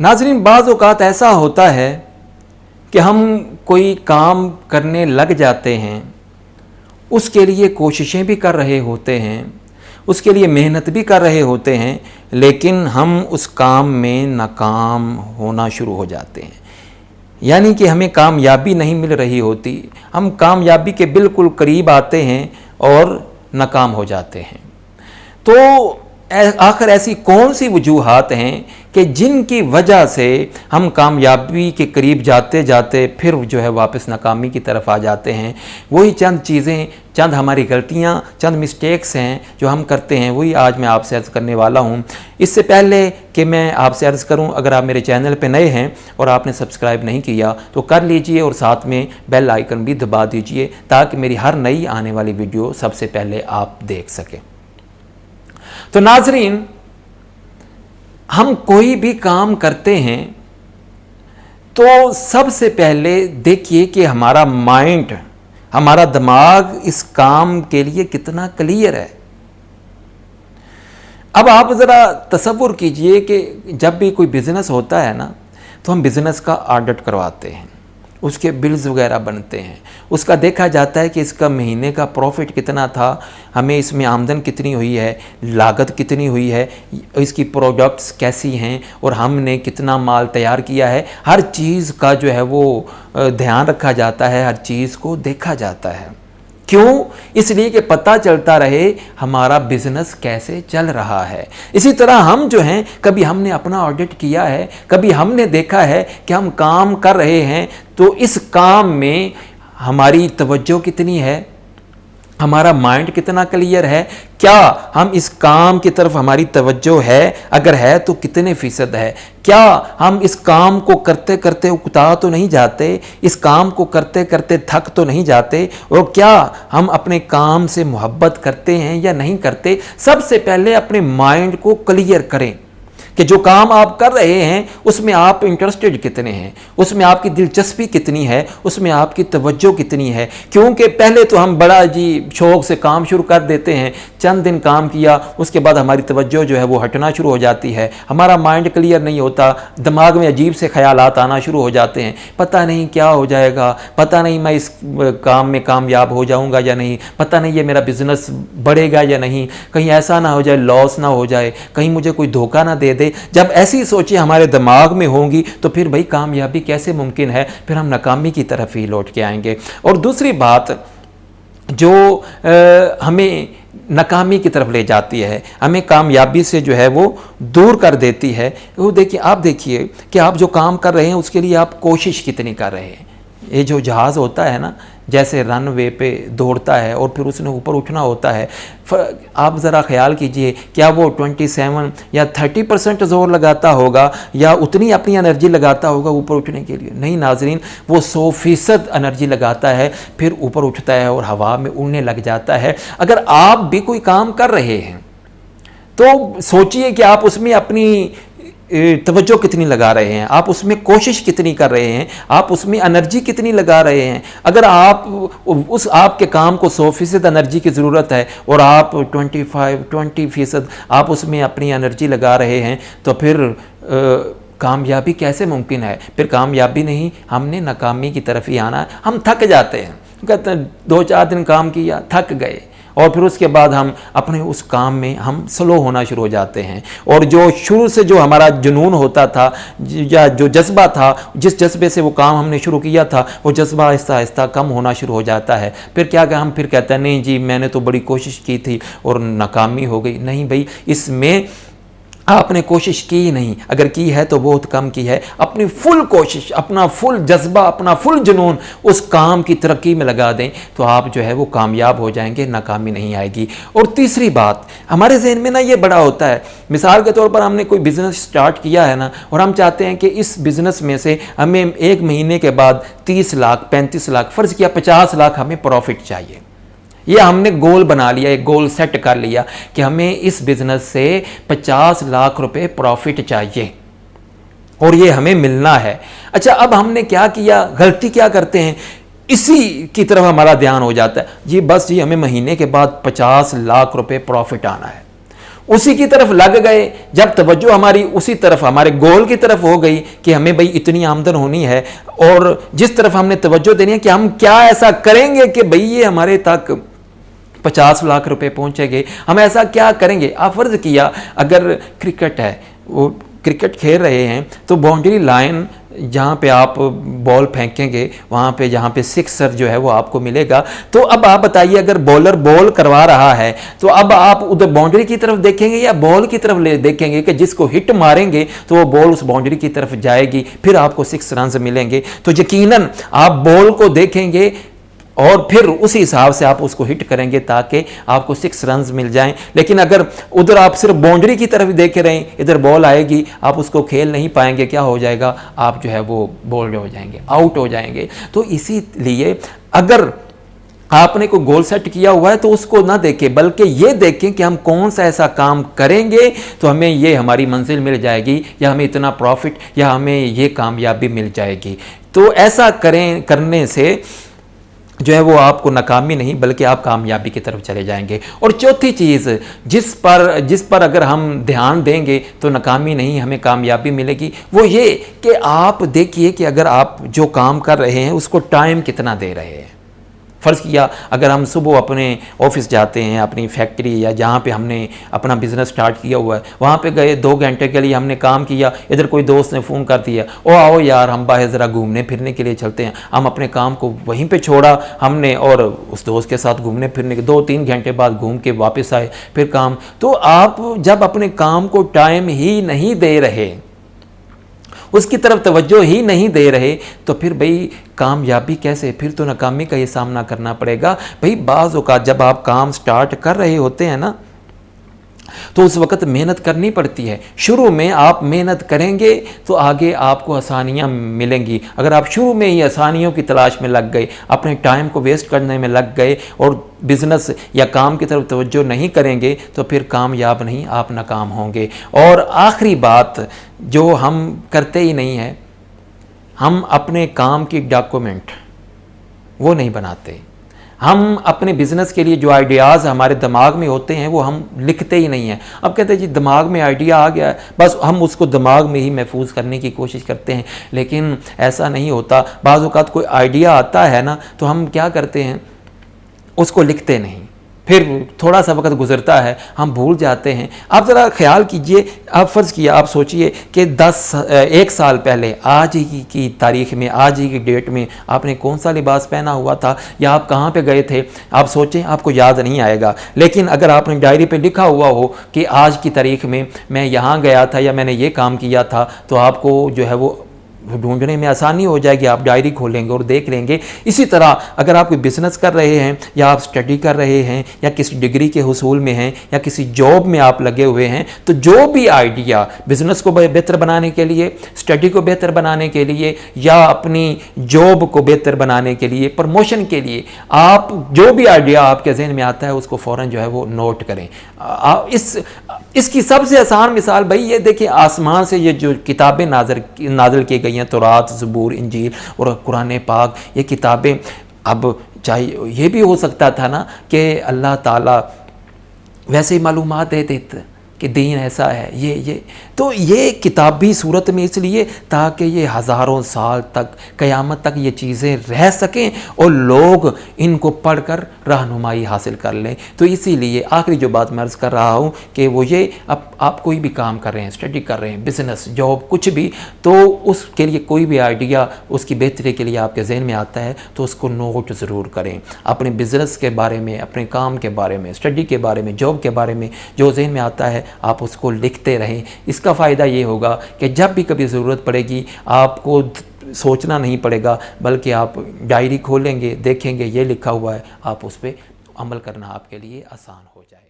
नाज़रीन, बाज़ औक़ात ऐसा होता है कि हम कोई काम करने लग जाते हैं, उसके लिए कोशिशें भी कर रहे होते हैं, उसके लिए मेहनत भी कर रहे होते हैं, लेकिन हम उस काम में नाकाम होना शुरू हो जाते हैं। यानी कि हमें कामयाबी नहीं मिल रही होती, हम कामयाबी के बिल्कुल करीब आते हैं और नाकाम हो जाते हैं। तो आखिर ऐसी कौन सी वजूहात हैं कि जिनकी वजह से हम कामयाबी के करीब जाते जाते फिर जो है वापस नाकामी की तरफ आ जाते हैं। वही चंद चीज़ें, चंद हमारी गलतियां, चंद मिस्टेक्स हैं जो हम करते हैं, वही आज मैं आपसे अर्ज़ करने वाला हूं। इससे पहले कि मैं आपसे अर्ज़ करूं, अगर आप मेरे चैनल पे नए हैं और आपने सब्सक्राइब नहीं किया तो कर लीजिए और साथ में बेल आइकन भी दबा दीजिए ताकि मेरी हर नई आने वाली वीडियो सबसे पहले आप देख सकें। तो नाज़रीन, हम कोई भी काम करते हैं तो सबसे पहले देखिए कि हमारा माइंड, हमारा दिमाग इस काम के लिए कितना क्लियर है। अब आप ज़रा तसव्वुर कीजिए कि जब भी कोई बिज़नेस होता है ना, तो हम बिज़नेस का ऑडिट करवाते हैं, उसके बिल्स वगैरह बनते हैं, उसका देखा जाता है कि इसका महीने का प्रॉफिट कितना था, हमें इसमें आमदन कितनी हुई है, लागत कितनी हुई है, इसकी प्रोडक्ट्स कैसी हैं और हमने कितना माल तैयार किया है। हर चीज़ का जो है वो ध्यान रखा जाता है, हर चीज़ को देखा जाता है। क्यों? इसलिए कि पता चलता रहे हमारा बिजनेस कैसे चल रहा है। इसी तरह हम जो हैं, कभी हमने अपना ऑडिट किया है, कभी हमने देखा है कि हम काम कर रहे हैं तो इस काम में हमारी तवज्जो कितनी है, हमारा माइंड कितना क्लियर है, क्या हम इस काम की तरफ हमारी तवज्जो है, अगर है तो कितने फीसद है, क्या हम इस काम को करते करते उकता तो नहीं जाते, इस काम को करते करते थक तो नहीं जाते, और क्या हम अपने काम से मोहब्बत करते हैं या नहीं करते। सबसे पहले अपने माइंड को क्लियर करें कि जो काम आप कर रहे हैं उसमें आप इंटरेस्टेड कितने हैं, उसमें आपकी दिलचस्पी कितनी है, उसमें आपकी तवज्जो कितनी है। क्योंकि पहले तो हम बड़ा जी शौक़ से काम शुरू कर देते हैं, चंद दिन काम किया, उसके बाद हमारी तवज्जो जो है वो हटना शुरू हो जाती है, हमारा माइंड क्लियर नहीं होता, दिमाग में अजीब से ख्यालात आना शुरू हो जाते हैं, पता नहीं क्या हो जाएगा, पता नहीं मैं इस काम में कामयाब हो जाऊँगा या नहीं, पता नहीं ये मेरा बिज़नेस बढ़ेगा या नहीं, कहीं ऐसा ना हो जाए लॉस ना हो जाए, कहीं मुझे कोई धोखा ना दे दे। जब ऐसी सोचें हमारे दिमाग में होंगी तो फिर भाई कामयाबी कैसे मुमकिन है, फिर हम नाकामी की तरफ ही लौट के आएंगे। और दूसरी बात जो हमें नाकामी की तरफ ले जाती है, हमें कामयाबी से जो है वो दूर कर देती है, वो देखिए, आप देखिए कि आप जो काम कर रहे हैं उसके लिए आप कोशिश कितनी कर रहे हैं। ये जो जहाज़ होता है ना, जैसे रनवे पे दौड़ता है और फिर उसने ऊपर उठना होता है, आप ज़रा ख्याल कीजिए, क्या वो 27 या 30% ज़ोर लगाता होगा या उतनी अपनी एनर्जी लगाता होगा ऊपर उठने के लिए? नहीं नाज़रीन, वो 100% एनर्जी लगाता है, फिर ऊपर उठता है और हवा में उड़ने लग जाता है। अगर आप भी कोई काम कर रहे हैं तो सोचिए कि आप उसमें अपनी तवज्जो कितनी लगा रहे हैं, आप उसमें कोशिश कितनी कर रहे हैं, आप उसमें एनर्जी कितनी लगा रहे हैं। अगर आप उस आपके काम को 100% एनर्जी की ज़रूरत है और आप 20% आप उसमें अपनी एनर्जी लगा रहे हैं तो फिर कामयाबी कैसे मुमकिन है? फिर कामयाबी नहीं, हमने नाकामी की तरफ ही आना है। हम थक जाते हैं, कहते हैं 2-4 दिन काम किया, थक गए, और फिर उसके बाद हम अपने उस काम में हम स्लो होना शुरू हो जाते हैं। और जो शुरू से जो हमारा जुनून होता था या जो जज्बा था, जिस जज्बे से वो काम हमने शुरू किया था, वो जज्बा आहिस्ता आहिस्ता कम होना शुरू हो जाता है। फिर क्या हम फिर कहते हैं नहीं जी मैंने तो बड़ी कोशिश की थी और नाकामी हो गई। नहीं भाई, इसमें आपने कोशिश की ही नहीं, अगर की है तो बहुत कम की है। अपनी फुल कोशिश, अपना फुल जज्बा, अपना फुल जुनून उस काम की तरक्की में लगा दें तो आप जो है वो कामयाब हो जाएंगे, नाकामी नहीं आएगी। और तीसरी बात, हमारे जहन में ना ये बड़ा होता है, मिसाल के तौर पर हमने कोई बिज़नेस स्टार्ट किया है ना, और हम चाहते हैं कि इस बिज़नेस में से हमें 1 महीने के बाद 30 लाख 35 लाख, फ़र्ज़ किया 50 लाख हमें प्रॉफिट चाहिए। ये हमने गोल बना लिया, एक गोल सेट कर लिया कि हमें इस बिज़नेस से 50 लाख रुपए प्रॉफिट चाहिए और ये हमें मिलना है। अच्छा, अब हमने क्या किया, गलती क्या करते हैं, इसी की तरफ हमारा ध्यान हो जाता है जी, बस जी हमें महीने के बाद 50 लाख रुपए प्रॉफिट आना है। उसी की तरफ लग गए। जब तवज्जो हमारी उसी तरफ, हमारे गोल की तरफ हो गई कि हमें भाई इतनी आमदन होनी है, और जिस तरफ हमने तवज्जो देनी है कि हम क्या ऐसा करेंगे कि भाई ये हमारे तक 50 लाख रुपए पहुंचेंगे, हम ऐसा क्या करेंगे। आप फर्ज किया अगर क्रिकेट है, वो क्रिकेट खेल रहे हैं तो बाउंड्री लाइन जहाँ पे आप बॉल फेंकेंगे वहाँ पे जहाँ पे सिक्सर जो है वो आपको मिलेगा। तो अब आप बताइए अगर बॉलर बॉल करवा रहा है तो अब आप उधर बाउंड्री की तरफ देखेंगे या बॉल की तरफ देखेंगे कि जिसको हिट मारेंगे तो वो बॉल उस बाउंड्री की तरफ जाएगी, फिर आपको 6 रन मिलेंगे। तो यकीनन आप बॉल को देखेंगे और फिर उसी हिसाब से आप उसको हिट करेंगे ताकि आपको 6 रन मिल जाएं। लेकिन अगर उधर आप सिर्फ बाउंड्री की तरफ देख रहें, इधर बॉल आएगी, आप उसको खेल नहीं पाएंगे, क्या हो जाएगा, आप जो है वो बोल्ड हो जाएंगे, आउट हो जाएंगे। तो इसीलिए अगर आपने कोई गोल सेट किया हुआ है तो उसको ना देखें, बल्कि ये देखें कि हम कौन सा ऐसा काम करेंगे तो हमें ये हमारी मंजिल मिल जाएगी, या हमें इतना प्रॉफिट, या हमें ये कामयाबी मिल जाएगी। तो ऐसा करने से जो है वो आपको नाकामी नहीं बल्कि आप कामयाबी की तरफ चले जाएंगे। और चौथी चीज़ जिस पर अगर हम ध्यान देंगे तो नाकामी नहीं, हमें कामयाबी मिलेगी, वो ये कि आप देखिए कि अगर आप जो काम कर रहे हैं उसको टाइम कितना दे रहे हैं। फ़र्ज़ किया अगर हम सुबह अपने ऑफिस जाते हैं, अपनी फैक्ट्री या जहाँ पे हमने अपना बिज़नेस स्टार्ट किया हुआ है वहाँ पे गए, 2 घंटे के लिए हमने काम किया, इधर कोई दोस्त ने फ़ोन कर दिया, ओ आओ यार हम बाहर ज़रा घूमने फिरने के लिए चलते हैं। हम अपने काम को वहीं पे छोड़ा हमने और उस दोस्त के साथ घूमने फिरने के 2-3 घंटे बाद घूम के वापस आए, फिर काम। तो आप जब अपने काम को टाइम ही नहीं दे रहे, उसकी तरफ तवज्जो ही नहीं दे रहे, तो फिर भाई कामयाबी कैसे, फिर तो नाकामी का ये सामना करना पड़ेगा। भाई बाज़ औक़ात जब आप काम स्टार्ट कर रहे होते हैं ना तो उस वक़्त मेहनत करनी पड़ती है। शुरू में आप मेहनत करेंगे तो आगे आपको आसानियाँ मिलेंगी। अगर आप शुरू में ही आसानियों की तलाश में लग गए, अपने टाइम को वेस्ट करने में लग गए और बिज़नेस या काम की तरफ तवज्जो नहीं करेंगे तो फिर कामयाब नहीं, आप नाकाम होंगे। और आखिरी बात जो हम करते ही नहीं है, हम अपने काम की डॉक्यूमेंट वो नहीं बनाते। हम अपने बिज़नेस के लिए जो आइडियाज़ हमारे दिमाग में होते हैं वो हम लिखते ही नहीं हैं। अब कहते हैं जी दिमाग में आइडिया आ गया है, बस हम उसको दिमाग में ही महफूज करने की कोशिश करते हैं, लेकिन ऐसा नहीं होता। बाज़ औक़ात कोई आइडिया आता है ना तो हम क्या करते हैं, उसको लिखते नहीं, फिर थोड़ा सा वक्त गुजरता है हम भूल जाते हैं। आप ज़रा ख्याल कीजिए, आप फ़र्ज़ किया, आप सोचिए कि 1 साल पहले आज ही की तारीख़ में, आज ही की डेट में आपने कौन सा लिबास पहना हुआ था या आप कहाँ पे गए थे, आप सोचें, आपको याद नहीं आएगा। लेकिन अगर आपने डायरी पे लिखा हुआ हो कि आज की तारीख़ में मैं यहाँ गया था या मैंने ये काम किया था, तो आपको जो है वो ढूंढने में आसानी हो जाएगी। आप डायरी खोलेंगे और देख लेंगे। इसी तरह अगर आप कोई बिज़नेस कर रहे हैं या आप स्टडी कर रहे हैं या किसी डिग्री के हुसूल में हैं या किसी जॉब में आप लगे हुए हैं, तो जो भी आइडिया बिज़नेस को बेहतर बनाने के लिए, स्टडी को बेहतर बनाने के लिए या अपनी जॉब को बेहतर बनाने के लिए, प्रमोशन के लिए, आप जो भी आइडिया आपके जहन में आता है उसको फ़ौरन जो है वो नोट करें। इसकी सबसे आसान मिसाल भाई ये देखिए, आसमान से ये जो किताबें नाज़िल की गई हैं, तौरात, ज़बूर, इंजील और कुरान पाक, ये किताबें, अब चाहे ये भी हो सकता था ना कि अल्लाह ताला वैसे ही मालूमात दे देते कि दीन ऐसा है, ये तो ये किताबी सूरत में इसलिए ताकि ये हज़ारों साल तक, क़यामत तक ये चीज़ें रह सकें और लोग इनको पढ़कर रहनुमाई हासिल कर लें। तो इसीलिए आखिरी जो बात मैं अर्ज़ कर रहा हूँ कि वो ये, अब आप कोई भी काम कर रहे हैं, स्टडी कर रहे हैं, बिज़नेस, जॉब, कुछ भी, तो उसके लिए कोई भी आइडिया उसकी बेहतरी के लिए आपके जहन में आता है तो उसको नोट ज़रूर करें। अपने बिज़नेस के बारे में, अपने काम के बारे में, स्टडी के बारे में, जॉब के बारे में जो जहन में आता है आप उसको लिखते रहें। इसका फ़ायदा ये होगा कि जब भी कभी ज़रूरत पड़ेगी आपको सोचना नहीं पड़ेगा, बल्कि आप डायरी खोलेंगे, देखेंगे ये लिखा हुआ है, आप उस पर अमल करना आपके लिए आसान हो जाए।